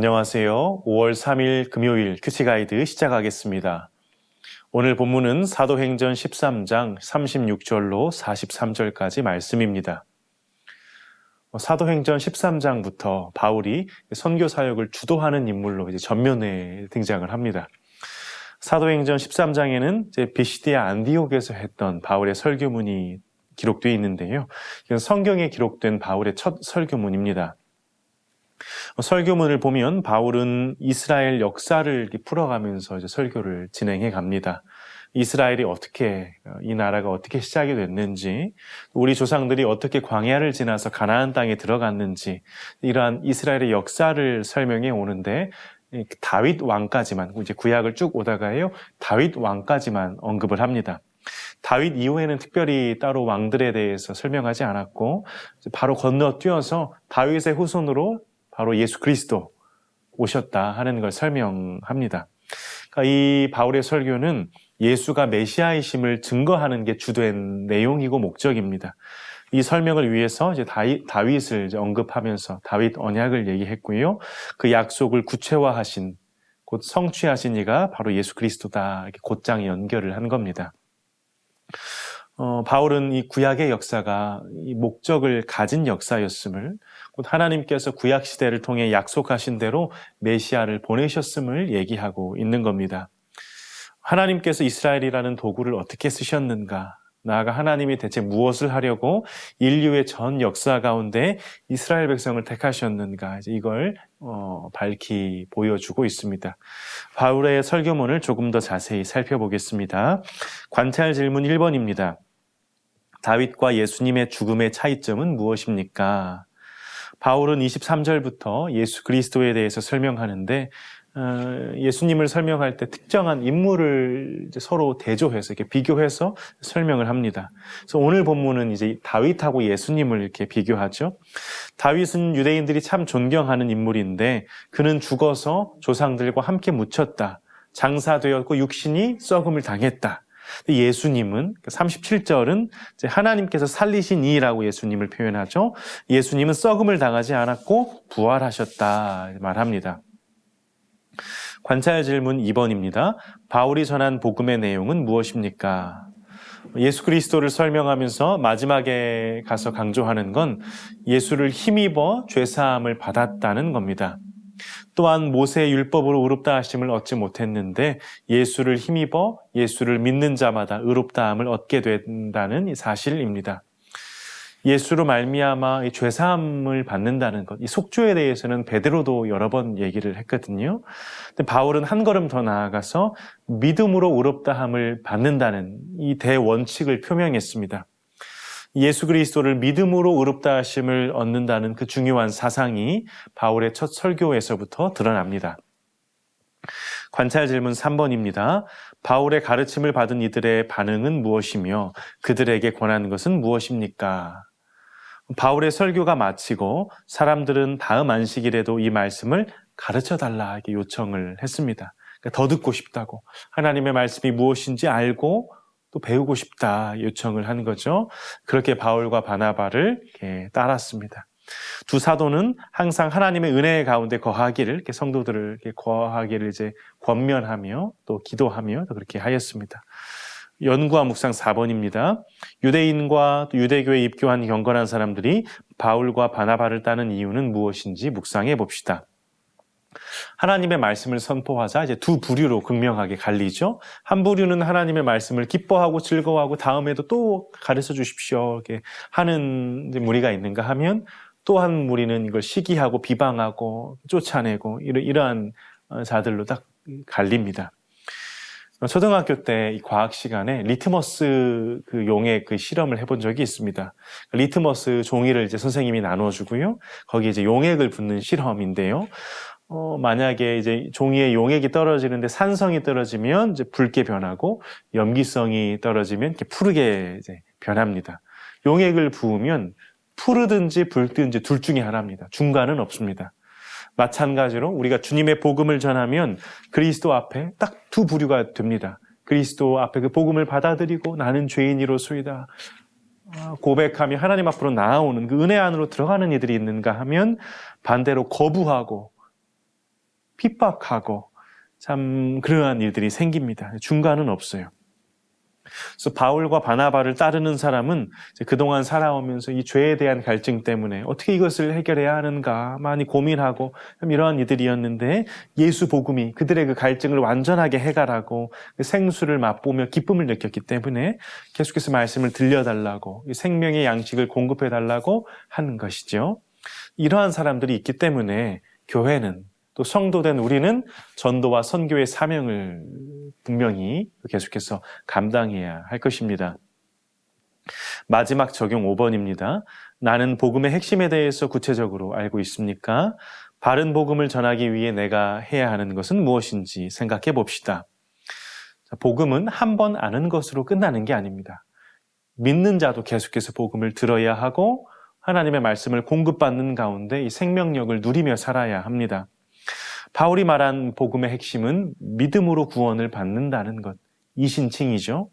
안녕하세요. 5월 3일 금요일 큐티 가이드 시작하겠습니다. 오늘 본문은 사도행전 13장 36절로 43절까지 말씀입니다. 사도행전 13장부터 바울이 선교 사역을 주도하는 인물로 전면에 등장을 합니다. 사도행전 13장에는 이제 비시디아 안디옥에서 했던 바울의 설교문이 기록되어 있는데요. 이건 성경에 기록된 바울의 첫 설교문입니다. 설교문을 보면 바울은 이스라엘 역사를 풀어가면서 이제 설교를 진행해 갑니다. 이스라엘이 이 나라가 어떻게 시작이 됐는지, 우리 조상들이 어떻게 광야를 지나서 가나안 땅에 들어갔는지, 이러한 이스라엘의 역사를 설명해 오는데, 다윗 왕까지만, 이제 구약을 쭉 오다가요, 다윗 왕까지만 언급을 합니다. 다윗 이후에는 특별히 따로 왕들에 대해서 설명하지 않았고, 바로 건너뛰어서 다윗의 후손으로 바로 예수 그리스도 오셨다 하는 걸 설명합니다. 그러니까 이 바울의 설교는 예수가 메시아이심을 증거하는 게 주된 내용이고 목적입니다. 이 설명을 위해서 이제 다윗을 이제 언급하면서 다윗 언약을 얘기했고요. 그 약속을 구체화하신, 곧 성취하신 이가 바로 예수 그리스도다, 이렇게 곧장 연결을 한 겁니다. 바울은 이 구약의 역사가 이 목적을 가진 역사였음을, 곧 하나님께서 구약 시대를 통해 약속하신 대로 메시아를 보내셨음을 얘기하고 있는 겁니다. 하나님께서 이스라엘이라는 도구를 어떻게 쓰셨는가, 나아가 하나님이 대체 무엇을 하려고 인류의 전 역사 가운데 이스라엘 백성을 택하셨는가, 이걸 밝히 보여주고 있습니다. 바울의 설교문을 조금 더 자세히 살펴보겠습니다. 관찰 질문 1번입니다. 다윗과 예수님의 죽음의 차이점은 무엇입니까? 바울은 23절부터 예수 그리스도에 대해서 설명하는데, 예수님을 설명할 때 특정한 인물을 이제 서로 대조해서 이렇게 비교해서 설명을 합니다. 그래서 오늘 본문은 이제 다윗하고 예수님을 이렇게 비교하죠. 다윗은 유대인들이 참 존경하는 인물인데, 그는 죽어서 조상들과 함께 묻혔다. 장사되었고 육신이 썩음을 당했다. 예수님은 37절은 하나님께서 살리신 이라고 예수님을 표현하죠. 예수님은 썩음을 당하지 않았고 부활하셨다 말합니다. 관찰 질문 2번입니다. 바울이 전한 복음의 내용은 무엇입니까? 예수 그리스도를 설명하면서 마지막에 가서 강조하는 건 예수를 힘입어 죄사함을 받았다는 겁니다. 또한 모세의 율법으로 의롭다 하심을 얻지 못했는데 예수를 힘입어 예수를 믿는 자마다 의롭다함을 얻게 된다는 이 사실입니다. 예수로 말미암아 죄사함을 받는다는 것, 이 속죄에 대해서는 베드로도 여러 번 얘기를 했거든요. 근데 바울은 한 걸음 더 나아가서 믿음으로 의롭다함을 받는다는 이 대원칙을 표명했습니다. 예수 그리스도를 믿음으로 의롭다 하심을 얻는다는 그 중요한 사상이 바울의 첫 설교에서부터 드러납니다. 관찰 질문 3번입니다. 바울의 가르침을 받은 이들의 반응은 무엇이며 그들에게 권하는 것은 무엇입니까? 바울의 설교가 마치고 사람들은 다음 안식일에도 이 말씀을 가르쳐달라 이렇게 요청을 했습니다. 그러니까 더 듣고 싶다고, 하나님의 말씀이 무엇인지 알고 또 배우고 싶다 요청을 한 거죠. 그렇게 바울과 바나바를 이렇게 따랐습니다. 두 사도는 항상 하나님의 은혜 가운데 거하기를, 이렇게 성도들을 이렇게 거하기를 이제 권면하며 또 기도하며 또 그렇게 하였습니다. 연구와 묵상 4번입니다. 유대인과 또 유대교에 입교한 경건한 사람들이 바울과 바나바를 따는 이유는 무엇인지 묵상해 봅시다. 하나님의 말씀을 선포하자 이제 두 부류로 극명하게 갈리죠. 한 부류는 하나님의 말씀을 기뻐하고 즐거워하고 다음에도 또 가르쳐 주십시오 이렇게 하는 무리가 있는가 하면, 또 한 무리는 이걸 시기하고 비방하고 쫓아내고 이러한 자들로 딱 갈립니다. 초등학교 때 이 과학 시간에 리트머스 그 용액 그 실험을 해본 적이 있습니다. 리트머스 종이를 이제 선생님이 나눠주고요. 거기에 이제 용액을 붓는 실험인데요. 만약에 이제 종이에 용액이 떨어지는데 산성이 떨어지면 이제 붉게 변하고 염기성이 떨어지면 이렇게 푸르게 이제 변합니다. 용액을 부으면 푸르든지 붉든지 둘 중에 하나입니다. 중간은 없습니다. 마찬가지로 우리가 주님의 복음을 전하면 그리스도 앞에 딱 두 부류가 됩니다. 그리스도 앞에 그 복음을 받아들이고 나는 죄인이로소이다 고백하며 하나님 앞으로 나아오는 그 은혜 안으로 들어가는 이들이 있는가 하면, 반대로 거부하고 핍박하고 참 그러한 일들이 생깁니다. 중간은 없어요. 그래서 바울과 바나바를 따르는 사람은 그동안 살아오면서 이 죄에 대한 갈증 때문에 어떻게 이것을 해결해야 하는가 많이 고민하고 이러한 이들이었는데 예수 복음이 그들의 그 갈증을 완전하게 해결하고 그 생수를 맛보며 기쁨을 느꼈기 때문에 계속해서 말씀을 들려달라고 생명의 양식을 공급해달라고 하는 것이죠. 이러한 사람들이 있기 때문에 교회는 또 성도된 우리는 전도와 선교의 사명을 분명히 계속해서 감당해야 할 것입니다. 마지막 적용 5번입니다. 나는 복음의 핵심에 대해서 구체적으로 알고 있습니까? 바른 복음을 전하기 위해 내가 해야 하는 것은 무엇인지 생각해 봅시다. 복음은 한 번 아는 것으로 끝나는 게 아닙니다. 믿는 자도 계속해서 복음을 들어야 하고 하나님의 말씀을 공급받는 가운데 이 생명력을 누리며 살아야 합니다. 바울이 말한 복음의 핵심은 믿음으로 구원을 받는다는 것, 이신칭이죠.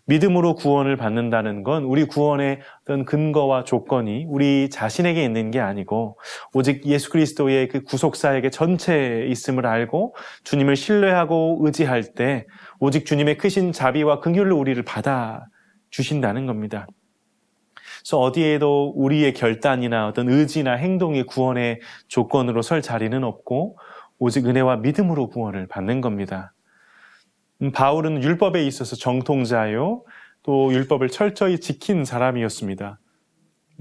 믿음으로 구원을 받는다는 건 우리 구원의 어떤 근거와 조건이 우리 자신에게 있는 게 아니고 오직 예수 그리스도의 그 구속사에게 전체에 있음을 알고 주님을 신뢰하고 의지할 때 오직 주님의 크신 자비와 긍휼로 우리를 받아 주신다는 겁니다. 그래서 어디에도 우리의 결단이나 어떤 의지나 행동이 구원의 조건으로 설 자리는 없고 오직 은혜와 믿음으로 구원을 받는 겁니다. 바울은 율법에 있어서 정통자요, 또 율법을 철저히 지킨 사람이었습니다.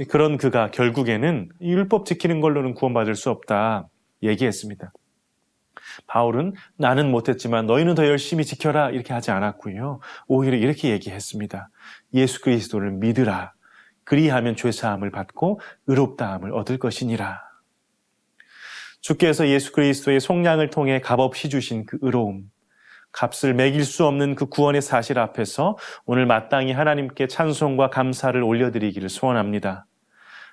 그런 그가 결국에는 율법 지키는 걸로는 구원받을 수 없다 얘기했습니다. 바울은 나는 못했지만 너희는 더 열심히 지켜라 이렇게 하지 않았고요. 오히려 이렇게 얘기했습니다. 예수 그리스도를 믿으라. 그리하면 죄사함을 받고 의롭다함을 얻을 것이니라. 주께서 예수 그리스도의 속량을 통해 값없이 주신 그 의로움, 값을 매길 수 없는 그 구원의 사실 앞에서 오늘 마땅히 하나님께 찬송과 감사를 올려드리기를 소원합니다.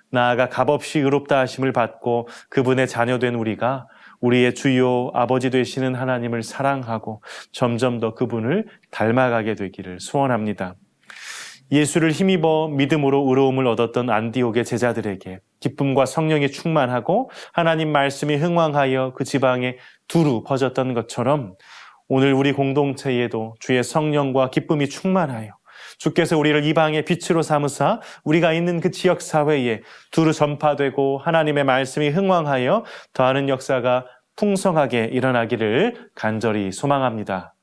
나아가 값없이 의롭다 하심을 받고 그분의 자녀된 우리가 우리의 주요 아버지 되시는 하나님을 사랑하고 점점 더 그분을 닮아가게 되기를 소원합니다. 예수를 힘입어 믿음으로 의로움을 얻었던 안디옥의 제자들에게 기쁨과 성령이 충만하고 하나님 말씀이 흥왕하여 그 지방에 두루 퍼졌던 것처럼 오늘 우리 공동체에도 주의 성령과 기쁨이 충만하여 주께서 우리를 이방의 빛으로 삼으사 우리가 있는 그 지역사회에 두루 전파되고 하나님의 말씀이 흥왕하여 더하는 역사가 풍성하게 일어나기를 간절히 소망합니다.